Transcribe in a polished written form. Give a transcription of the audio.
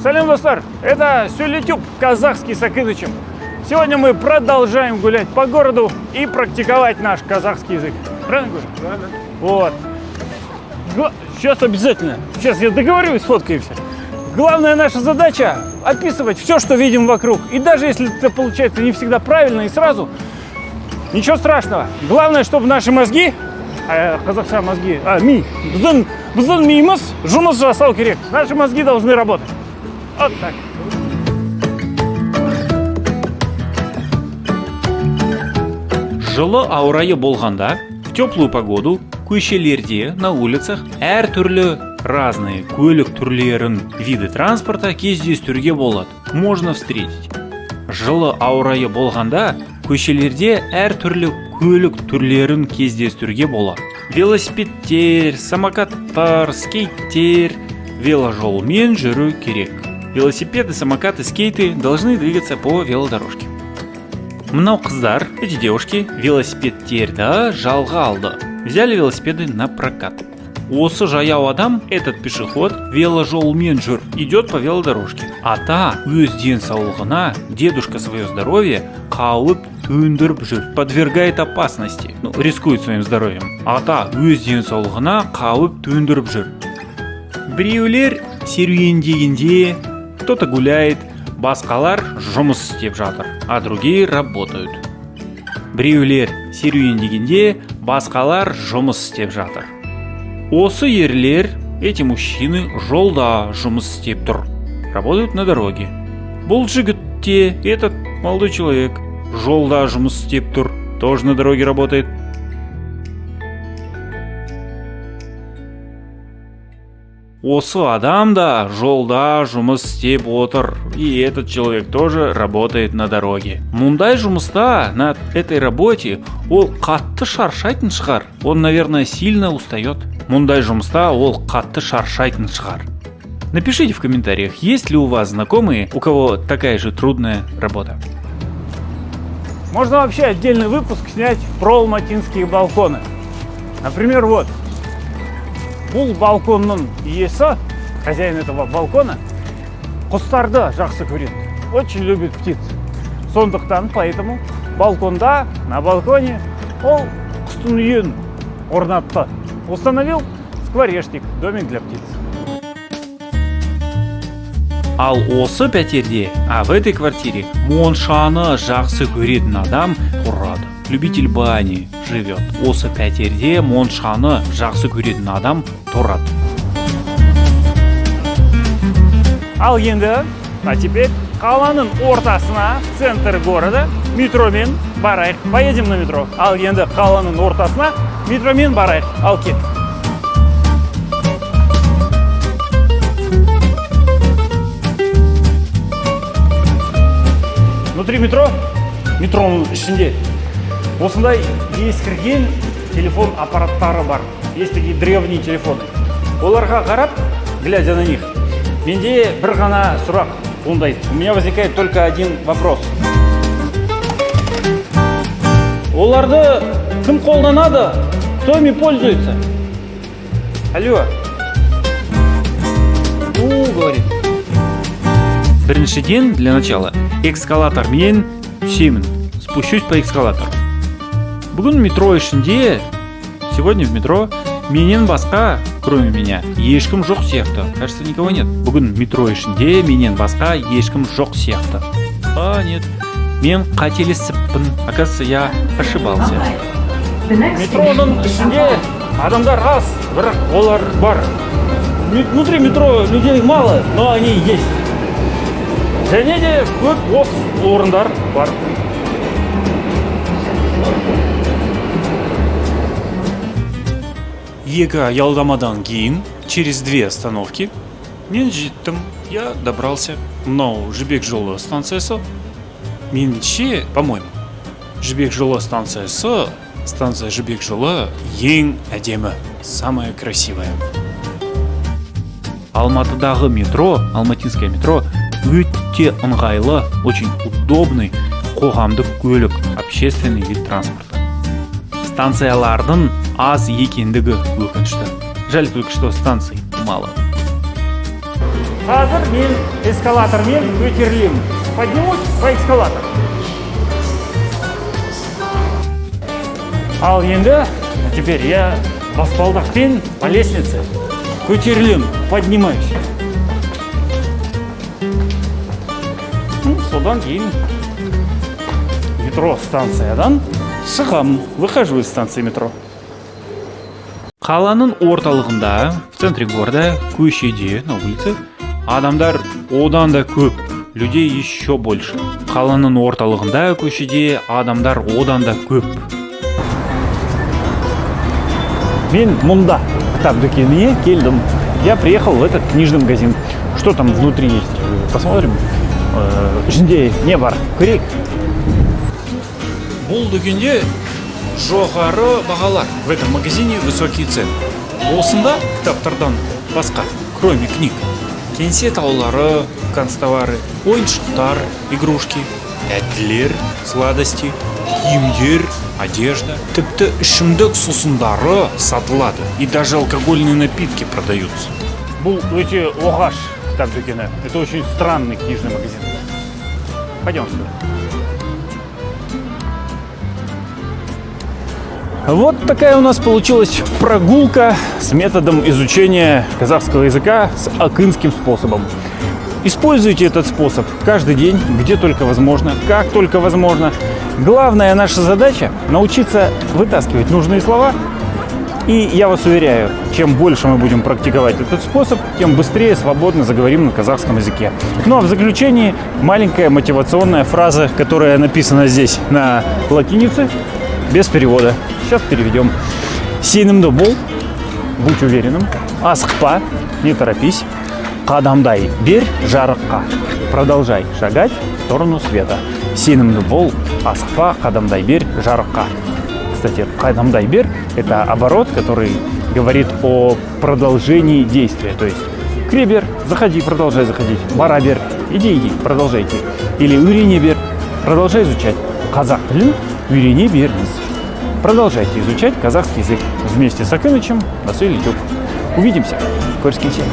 Салям, достар! Это Сюлитюб, казахский с Акинычем. Сегодня мы продолжаем гулять по городу и практиковать наш казахский язык. Правильно говорю? Правильно. Вот. Сейчас обязательно. Сейчас я договорюсь, сфоткаемся. Главная наша задача – описывать все, что видим вокруг. И даже если это получается не всегда правильно и сразу, ничего страшного. Главное, чтобы наши мозги, қазақша мозги, біздің миымыз жұмыс жасау керек. Наши мозги должны работать. Вот так. Жылы ауа райы болғанда, в теплую погоду көшелерде, на улицах әртүрлі разные көлік түрлерін, виды транспорта кездестіруге болады. Можно встретить. Жылы ауа райы болғанда, көшелерде әртүрлі көлік түрлерін кездестіруге болады. Велосипедтер, самокаттар, скейттер, веложолмен жүру керек. Велосипеды, самокаты, скейты должны двигаться по велодорожке. Мынау қыздар, эти девушки, велосипедтерді жалға алды. Взяли велосипеды на прокат. Осы жаяу адам, этот пешеход, веложолмен жүр, идет по велодорожке. Ата өз денсаулығына, дедушка свое здоровье қауіп төндіріп жүр, подвергает опасности, рискует своим здоровьем. Ата өз денсаулығына қауіп төндіріп жүр. Біреулер серуендегенде, кто-то гуляет, басқалар жұмыс істеп жатыр, а другие работают. Біреулер серуендегенде, басқалар жұмыс істеп жатыр. Осы ерлер, эти мужчины жолда жұмыс істеп тұр, работают на дороге. Бұл жігітте, этот молодой человек, жолда жұмыс істеп тұр, тоже на дороге работает. Осы адам да жолда жұмыс істеп отыр, и этот человек тоже работает на дороге. Мұндай жұмыста, на этой работе, ол қатты шаршайтын шығар. Он, наверное, сильно устает. Мұндай жұмыста ол қатты шаршайтын шығар. Напишите в комментариях, есть ли у вас знакомые, у кого такая же трудная работа. Можно вообще отдельный выпуск снять про алматинские балконы. Например, вот. Бұл балконның иесі, хозяин этого балкона, құстарды жақсы көреді. Очень любит птиц. Сондықтан, поэтому балконда, на балконе, ол құстың үйін орнатты. Установил скворечник, домик для птиц. Ал осы пәтерде, в этой квартире моншаны жақсы көретін адам тұрады. Любитель бани живет. Осы пәтерде моншаны жақсы көретін адам тұрады. Ал енді, теперь қаланың ортасына, в центр города, метромен барайық. Поедем на метро. Ал енді қаланың ортасына метромен барайық. Ал кет. Внутри метроның ішінде осындай ескірген телефон аппараттары бар. Есть такие древние телефоны. Оларға қарап, глядя на них, менде бір ғана сұрақ туындайды. У меня возникает только один вопрос. Оларды кім қолданады? Кто ими пользуется? Алло. Говорит. Біріншіден, для начала, эскалатор мен түсемін, спущусь по эскалатору. Бүгін метро ішінде, сегодня в метро, менен басқа, кроме меня, ешкім жоқ сияқты. Кажется, никого нет. Бүгін метро ішінде, менен басқа, ешкім жоқ сияқты. Нет. Мен қателесіппін. Оказывается, я ошибался. Метроның ішінде адамдар аз, бірақ олар бар. Внутри метро людей мало, но они есть. Және де көп бос орындар бар. Екі аялдамадан кейін, через 2 остановки, мен жеттім, я добрался. Мынау Жібек жолы станциясы. Меніңше, по-моему, Жібек жолы станциясы, станция Жібек жолы ең әдемі, самая красивая. Алматыдағы метро, алматинское метро, өте ыңғайлы, очень удобный қоғамдық көлік, общественный вид транспорта. Станциялардың аз екендігі өкінішті. Жаль только, что станций мало. Hazır мен эскалатормен көтерілемін. Поднимусь по эскалатору. Ал енді, теперь я баспалдақпен по лестнице көтерілемін, поднимаюсь. Содан кейін метро станциядан шығамын, выхожу из станции метро. Қаланың орталығында, в центре города, көшеде, на улице, адамдар одан да көп, людей еще больше. Қаланың орталығында, көшеде, адамдар одан да көп. Мен мұнда кітап дүкеніне келдім. Я приехал в этот книжный магазин. Что там внутри есть? Посмотрим. Ішінде не бар? Көрейік. Бұл дүкенде жоғары бағалар. В этом магазине высокие цены. Осында кітаптардан басқа, кроме книг, кеңсе таулары, канцтовары, ойыншықтар, игрушки, әділер, сладости, киімдер, одежда. Тіпті ішімдік сусындары сатылады. И даже алкогольные напитки продаются. Бұл өте оғаш кітап дүкені. Это очень странный книжный магазин. Пойдем сюда. Вот такая у нас получилась прогулка с методом изучения казахского языка с акынским способом. Используйте этот способ каждый день, где только возможно, как только возможно. Главная наша задача – научиться вытаскивать нужные слова. И я вас уверяю, чем больше мы будем практиковать этот способ, тем быстрее свободно заговорим на казахском языке. Ну а в заключении маленькая мотивационная фраза, которая написана здесь на латинице, без перевода. Сейчас переведем. Сенімді бол, будь уверенным. Асықпа, не торопись. Қадамдай бер жарыққа. Продолжай шагать в сторону света. Сенімді бол, асықпа, қадамдай бер жарыққа. Кстати, қадамдай бер – это оборот, который говорит о продолжении действия. То есть кребер, заходи, продолжай заходить. Бара бер, иди, продолжай идти. Или үйрене бер, продолжай изучать. Қазақ тілін үйрене беріңіз. Продолжайте изучать казахский язык вместе с Акынычем на Свой YouTube. Увидимся. Көріскенше.